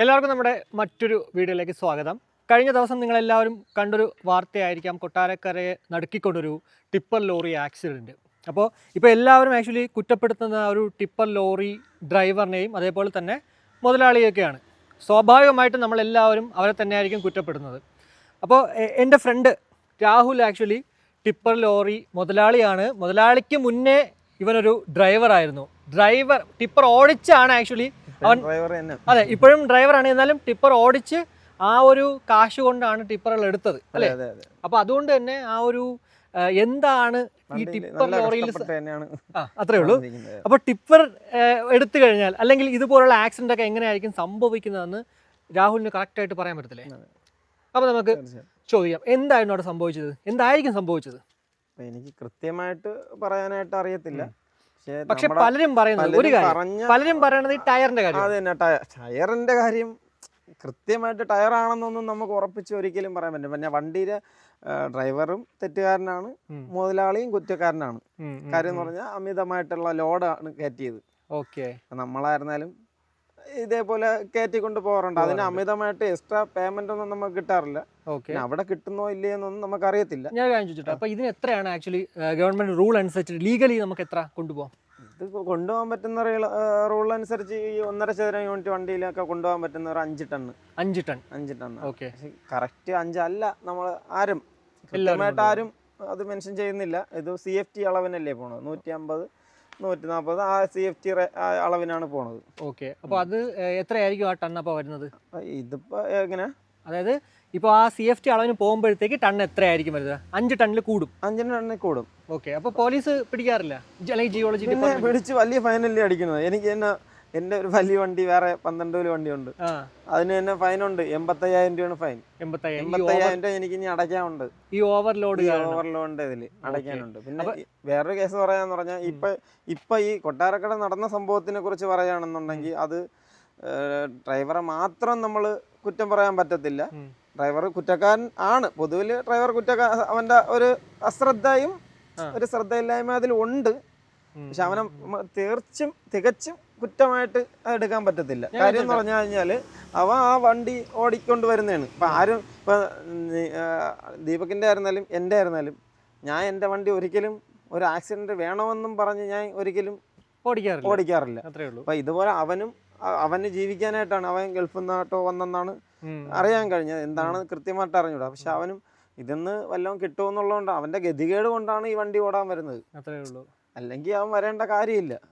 എല്ലാവർക്കും നമ്മുടെ മറ്റൊരു വീഡിയോയിലേക്ക് സ്വാഗതം. കഴിഞ്ഞ ദിവസം നിങ്ങളെല്ലാവരും കണ്ടൊരു വാർത്തയായിരിക്കാം, കൊട്ടാരക്കരയെ നടുക്കിക്കൊണ്ടൊരു ടിപ്പർ ലോറി ആക്സിഡൻറ്റ്. അപ്പോൾ ഇപ്പോൾ എല്ലാവരും ആക്ച്വലി കുറ്റപ്പെടുത്തുന്ന ഒരു ടിപ്പർ ലോറി ഡ്രൈവറിനെയും അതേപോലെ തന്നെ മുതലാളിയൊക്കെയാണ്. സ്വാഭാവികമായിട്ടും നമ്മളെല്ലാവരും അവരെ തന്നെയായിരിക്കും കുറ്റപ്പെടുന്നത്. അപ്പോൾ എൻ്റെ friend Rahul actually tipper lorry മുതലാളിയാണ്. മുതലാളിക്ക് മുന്നേ ഇവനൊരു ഡ്രൈവറായിരുന്നു. ടിപ്പർ ഓടിച്ചാണ് ആക്ച്വലി അവൻ. അതെ, ഇപ്പോഴും ഡ്രൈവറാണ്. എന്നാലും ടിപ്പർ ഓടിച്ച് ആ ഒരു കാശ് കൊണ്ടാണ് ടിപ്പറുകൾ എടുത്തത് അല്ലേ? അപ്പൊ അതുകൊണ്ട് തന്നെ ആ ഒരു എന്താണ് ഈ ടിപ്പർ ലോറിയിൽ അത്രേ ഉള്ളൂ. അപ്പൊ ടിപ്പർ എടുത്തു കഴിഞ്ഞാൽ അല്ലെങ്കിൽ ഇതുപോലുള്ള ആക്സിഡന്റ് ഒക്കെ എങ്ങനെയായിരിക്കും സംഭവിക്കുന്നതെന്ന് രാഹുലിന് കറക്റ്റ് ആയിട്ട് പറയാൻ പറ്റത്തില്ലേ? അപ്പൊ നമുക്ക് ചോദിക്കാം, എന്തായിരുന്നു അവിടെ സംഭവിച്ചത്, എന്തായിരിക്കും സംഭവിച്ചത്? എനിക്ക് കൃത്യമായിട്ട് പറയാനായിട്ട് അറിയത്തില്ല. പക്ഷെ പലരും പറയുന്നത് ഒരു കാര്യം, പലരും പറയണത് ഈ ടയറിന്റെ കാര്യം. അത് തന്നെ, ടയറിന്റെ കാര്യം കൃത്യമായിട്ട് ടയറാണെന്നൊന്നും നമുക്ക് ഉറപ്പിച്ച് ഒരിക്കലും പറയാൻ പറ്റില്ല. പിന്നെ വണ്ടിയിലെ ഡ്രൈവറും തെറ്റുകാരനാണ്, മുതലാളിയും കുറ്റക്കാരനാണ്. കാര്യം എന്ന് പറഞ്ഞാൽ അമിതമായിട്ടുള്ള ലോഡാണ് കയറ്റിയത്. ഓക്കെ, നമ്മളായിരുന്നാലും ഇതേപോലെ കയറ്റിക്കൊണ്ട് പോകാറുണ്ട്. അതിന് അമിതമായിട്ട് എക്സ്ട്രാ പേയ്മെന്റ് ഒന്നും നമുക്ക് കിട്ടാറില്ല. അവിടെ കിട്ടുന്നോ ഇല്ലയെന്നൊന്നും നമുക്ക് അറിയത്തില്ല. ഞാൻ കാണിച്ചിട്ട് അപ്പൊ ഇതിന് എത്രയാണ് ആക്ച്വലി ഗവൺമെന്റ് റൂൾ അനുസരിച്ച് ലീഗലി നമുക്ക് എത്ര കൊണ്ടുപോകാം? ഇത് കൊണ്ടുപോകാൻ പറ്റുന്ന റൂൾ അനുസരിച്ച് ഈ 1.5 യൂണിറ്റ് വണ്ടിയിലൊക്കെ കൊണ്ടുപോകാൻ പറ്റുന്ന ഒരു 5 ടൺ. 5 ടൺ. ഓക്കെ, കറക്റ്റ് 5 അല്ല, നമ്മൾ ആരും കൃത്യമായിട്ട് ആരും അത് മെൻഷൻ ചെയ്യുന്നില്ല. ഇത് CFT അളവിനല്ലേ പോണത്, 150 140 ആ CFT അളവിനാണ് പോണത്. ഓക്കെ, അപ്പൊ അത് എത്രയായിരിക്കും ആ ടൺ അപ്പൊ വരുന്നത്? ഇതിപ്പോ എങ്ങനെ, അതായത് ഇപ്പോൾ ആ CFT അളവിന് പോകുമ്പോഴത്തേക്ക് ടൺ എത്രയായിരിക്കും വരുന്നത്? 5 ടണ്ണിൽ കൂടും. 5 ടണ്ണിൽ കൂടും. ഓക്കെ, അപ്പൊ പോലീസ് പിടിക്കാറില്ല അല്ലെങ്കിൽ ജിയോളജി പിടിച്ച് വലിയ ഫൈനല്ലേ അടിക്കുന്നത്? എനിക്ക് തന്നെ എന്റെ ഒരു വലിയ വണ്ടി വേറെ 12 വണ്ടിയുണ്ട്, അതിന് തന്നെ ഫൈനുണ്ട്. 85,000 രൂപയാണ് ഫൈൻ. 85,000 രൂപ എനിക്ക് ഇനി അടയ്ക്കാനുണ്ട്. ഈ ഓവർലോഡ് ഇതിൽ അടയ്ക്കാനുണ്ട്. പിന്നെ വേറൊരു കേസ് പറയാന്ന് പറഞ്ഞാൽ ഇപ്പൊ ഈ കൊട്ടാരക്കട നടന്ന സംഭവത്തിനെ കുറിച്ച് പറയുകയാണെന്നുണ്ടെങ്കിൽ അത് ഡ്രൈവറെ മാത്രം നമ്മൾ കുറ്റം പറയാൻ പറ്റത്തില്ല. ഡ്രൈവർ കുറ്റക്കാരൻ ആണ്. പൊതുവിൽ ഡ്രൈവർ അവന്റെ ഒരു അശ്രദ്ധയും ഒരു ശ്രദ്ധയില്ലായ്മ അതിൽ ഉണ്ട്. പക്ഷെ അവനെ തികച്ചും കുറ്റമായിട്ട് എടുക്കാൻ പറ്റത്തില്ല. കാര്യം എന്ന് പറഞ്ഞു കഴിഞ്ഞാല് അവൻ ആ വണ്ടി ഓടിക്കൊണ്ട് വരുന്നതാണ്. ഇപ്പൊ ആരും, ഇപ്പൊ ദീപകിന്റെ ആയിരുന്നാലും എൻ്റെ ആയിരുന്നാലും, ഞാൻ എൻ്റെ വണ്ടി ഒരിക്കലും ഒരു ആക്സിഡന്റ് വേണമെന്നും പറഞ്ഞ് ഞാൻ ഒരിക്കലും ഓടിക്കാറില്ല. അപ്പൊ ഇതുപോലെ അവന് ജീവിക്കാനായിട്ടാണ്, അവൻ ഗൾഫിൽ നിന്നാട്ടോ വന്നെന്നാണ് അറിയാൻ കഴിഞ്ഞത്. എന്താണ് കൃത്യമായിട്ട് അറിഞ്ഞൂടാ. പക്ഷെ അവനും ഇതിന്ന് വല്ലതും കിട്ടുമെന്നുള്ളതുകൊണ്ട്, അവന്റെ ഗതികേട് കൊണ്ടാണ് ഈ വണ്ടി ഓടാൻ വരുന്നത്. അത്രേ ഉള്ളൂ. അല്ലെങ്കിൽ അവൻ വരേണ്ട കാര്യമില്ല.